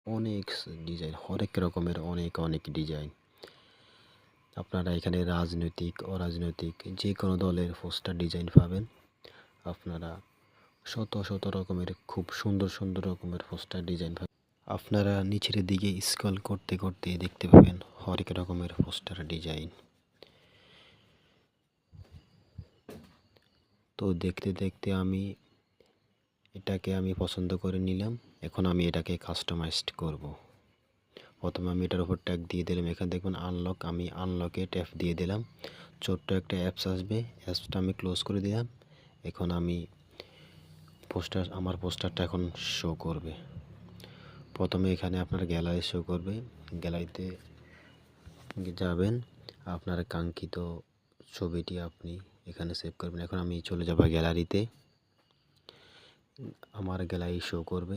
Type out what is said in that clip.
অনেক ডিজাইন, হরেক রকমের অনেক ডিজাইন। আপনারা এখানে রাজনৈতিক, অরাজনৈতিক যে কোনো দলের পোস্টার ডিজাইন পাবেন। আপনারা শত রকমের খুব সুন্দর রকমের পোস্টার ডিজাইন পাবেন। আপনারা নিচের দিকে স্ক্রল করতে দেখতে পাবেন হরেক রকমের পোস্টার ডিজাইন। তো দেখতে এটাকে আমি পছন্দ করে নিলাম। এখন আমি এটাকে কাস্টমাইজড করব। প্রথমে আমি এটার উপর ট্যাগ দিয়ে দিলাম। এখানে দেখবেন আনলক, আমি আনলকে ট্যাপ দিয়ে দিলাম। ছোট্ট একটা অ্যাপস আসবে, অ্যাপসটা আমি ক্লোজ করে দিলাম। এখন আমি আমার পোস্টারটা এখন শো করবে। প্রথমে এখানে আপনার গ্যালারি শো করবে। গ্যালারিতে যাবেন, আপনার কাঙ্ক্ষিত ছবিটি আপনি এখানে সেভ করবেন। এখন আমি চলে যাব গ্যালারিতে, আমার গ্যালারি শো করবে।